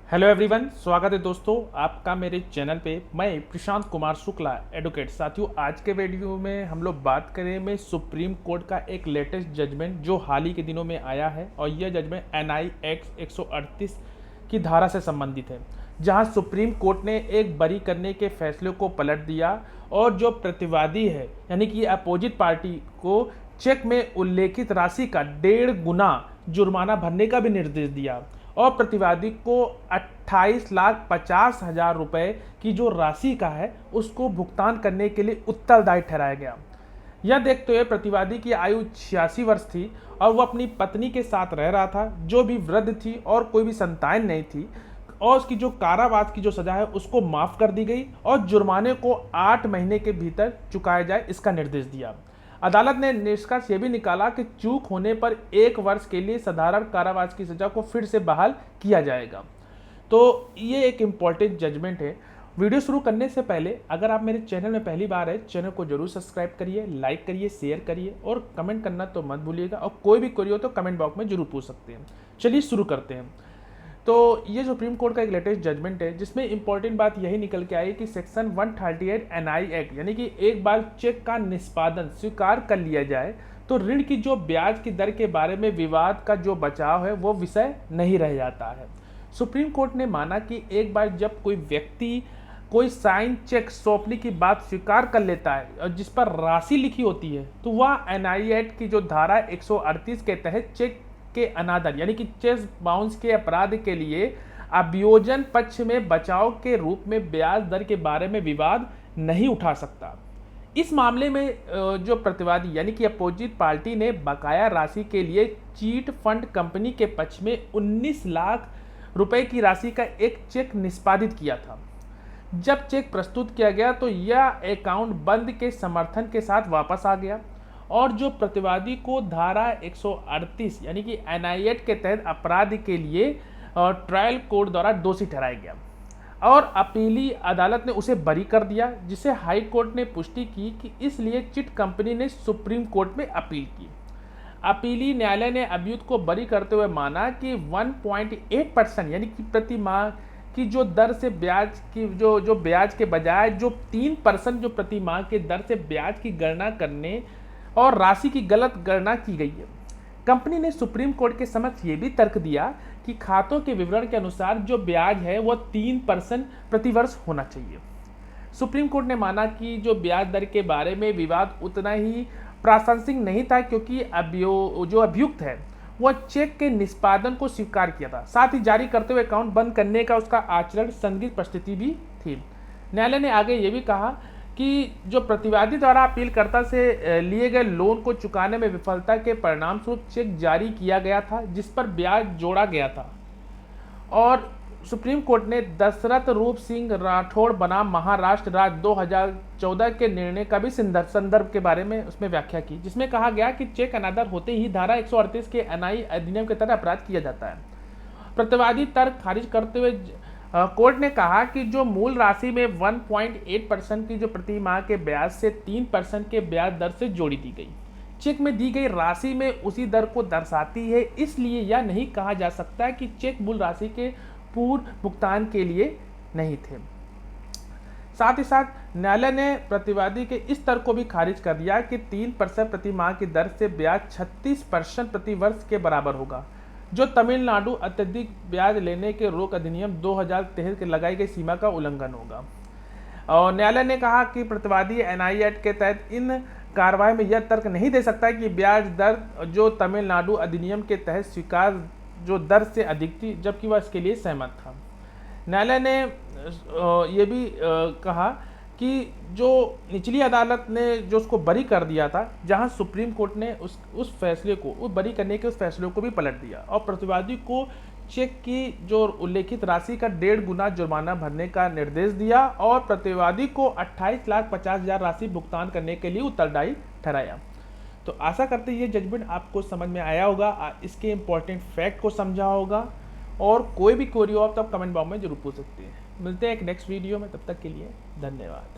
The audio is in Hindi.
हेलो एवरीवन, स्वागत है दोस्तों आपका मेरे चैनल पे। मैं प्रशांत कुमार शुक्ला एडवोकेट। साथियों, आज के वीडियो में हम लोग बात करें सुप्रीम कोर्ट का एक लेटेस्ट जजमेंट जो हाल ही के दिनों में आया है, और यह जजमेंट एनआई एक्ट 138 की धारा से संबंधित है, जहां सुप्रीम कोर्ट ने एक बरी करने के फैसले को पलट दिया और जो प्रतिवादी है यानी कि अपोजिट पार्टी को चेक में उल्लेखित राशि का 1.5 गुना जुर्माना भरने का भी निर्देश दिया और प्रतिवादी को 28,50,000 रुपए की जो राशि का है उसको भुगतान करने के लिए उत्तरदायी ठहराया गया। यह देखते हुए प्रतिवादी की आयु 86 वर्ष थी और वह अपनी पत्नी के साथ रह रहा था, जो भी वृद्ध थी और कोई भी संतान नहीं थी, और उसकी जो कारावास की जो सजा है उसको माफ कर दी गई और जुर्माने को 8 महीने के भीतर चुकाया जाए, इसका निर्देश दिया। अदालत ने निष्कर्ष ये भी निकाला कि चूक होने पर 1 वर्ष के लिए साधारण कारावास की सजा को फिर से बहाल किया जाएगा। तो ये एक इम्पॉर्टेंट जजमेंट है। वीडियो शुरू करने से पहले अगर आप मेरे चैनल में पहली बार है, चैनल को जरूर सब्सक्राइब करिए, लाइक करिए, शेयर करिए और कमेंट करना तो मत भूलिएगा, और कोई भी क्वेरी हो तो कमेंट बॉक्स में जरूर पूछ सकते हैं। चलिए शुरू करते हैं। तो ये सुप्रीम कोर्ट का एक लेटेस्ट जजमेंट है, जिसमें इंपॉर्टेंट बात यही निकल के आई कि सेक्शन 138 एनआई एक्ट, यानी कि एक बार चेक का निष्पादन स्वीकार कर लिया जाए तो ऋण की जो ब्याज की दर के बारे में विवाद का जो बचाव है वो विषय नहीं रह जाता है। सुप्रीम कोर्ट ने माना कि एक बार जब कोई व्यक्ति कोई साइन चेक सौंपने की बात स्वीकार कर लेता है और जिस पर राशि लिखी होती है, तो वह एनआई एक्ट की जो धारा 138 के तहत चेक के अनादर यानी कि चेक बाउंस के अपराध के लिए अभियोजन पक्ष में बचाव के रूप में ब्याज दर के बारे में विवाद नहीं उठा सकता। इस मामले में जो प्रतिवादी यानी कि अपोजिट पार्टी ने बकाया राशि के लिए चीट फंड कंपनी के पक्ष में 19 लाख रुपए की राशि का एक चेक निष्पादित किया था। जब चेक प्रस्तुत किया गया तो यह अकाउंट बंद के समर्थन के साथ वापस आ गया और जो प्रतिवादी को धारा 138 यानी कि एनआई एक्ट के तहत अपराध के लिए ट्रायल कोर्ट द्वारा दोषी ठहराया गया और अपीली अदालत ने उसे बरी कर दिया, जिसे हाई कोर्ट ने पुष्टि की कि इसलिए चिट कंपनी ने सुप्रीम कोर्ट में अपील की। अपीली न्यायालय ने अभियुक्त को बरी करते हुए माना कि 1.8% यानी कि प्रति माह की जो दर से ब्याज की जो ब्याज के बजाय जो 3% जो प्रति माह के दर से ब्याज की गणना करने और राशि की गलत गणना की गई है। कंपनी ने सुप्रीम कोर्ट के समक्ष ये भी तर्क दिया कि खातों के विवरण के अनुसार जो ब्याज है वह 3% प्रतिवर्ष होना चाहिए। सुप्रीम कोर्ट ने माना कि जो ब्याज दर के बारे में विवाद उतना ही प्रासंगिक नहीं था, क्योंकि जो अभियुक्त है वह चेक के निष्पादन को स्वीकार किया था, साथ ही जारी करते हुए अकाउंट बंद करने का उसका आचरण संदिग्ध परिस्थिति भी थी। न्यायालय ने आगे ये भी कहा कि जो प्रतिवादी द्वारा अपीलकर्ता से लिए गए लोन को चुकाने में विफलता के परिणामस्वरूप चेक जारी किया गया था, जिस पर ब्याज जोड़ा गया था, और सुप्रीम कोर्ट ने दशरथ रूप सिंह राठौड़ बनाम महाराष्ट्र राज्य 2014 के निर्णय का भी संदर्भ के बारे में उसमें व्याख्या की, जिसमें कहा गया कि चेक अनादर होते ही धारा 138 के एनआई अधिनियम के तहत अपराध किया जाता है। प्रतिवादी तर्क खारिज करते हुए कोर्ट ने कहा कि जो मूल राशि में 1.8% की जो प्रति माह के ब्याज से 3% के ब्याज दर से जोड़ी दी गई, चेक में दी गई राशि में उसी दर को दर्शाती है, इसलिए यह नहीं कहा जा सकता कि चेक मूल राशि के पूर्व भुगतान के लिए नहीं थे। साथ ही साथ न्यायालय ने प्रतिवादी के इस तर्क को भी खारिज कर दिया कि 3% प्रति माह की दर से ब्याज 36% प्रति वर्ष के बराबर होगा, जो तमिलनाडु अत्यधिक ब्याज लेने के रोक अधिनियम 2013 के लगाई गई सीमा का उल्लंघन होगा। और न्यायालय ने कहा कि प्रतिवादी एनआई एक्ट के तहत इन कार्रवाई में यह तर्क नहीं दे सकता कि ब्याज दर जो तमिलनाडु अधिनियम के तहत स्वीकार जो दर से अधिक थी, जबकि वह इसके लिए सहमत था। न्यायालय ने यह भी कहा कि जो निचली अदालत ने जो उसको बरी कर दिया था, जहां सुप्रीम कोर्ट ने उस फैसले को, उस बरी करने के उस फैसले को भी पलट दिया और प्रतिवादी को चेक की जो उल्लेखित राशि का 1.5 गुना जुर्माना भरने का निर्देश दिया और प्रतिवादी को 28,50,000 राशि भुगतान करने के लिए उत्तरदायी ठहराया। तो आशा करते हैं ये जजमेंट आपको समझ में आया होगा, इसके इंपॉर्टेंट फैक्ट को समझा होगा, और कोई भी क्वेरी हो आप तब कमेंट बॉक्स में जरूर पूछ सकते हैं। मिलते हैं एक नेक्स्ट वीडियो में, तब तक के लिए धन्यवाद।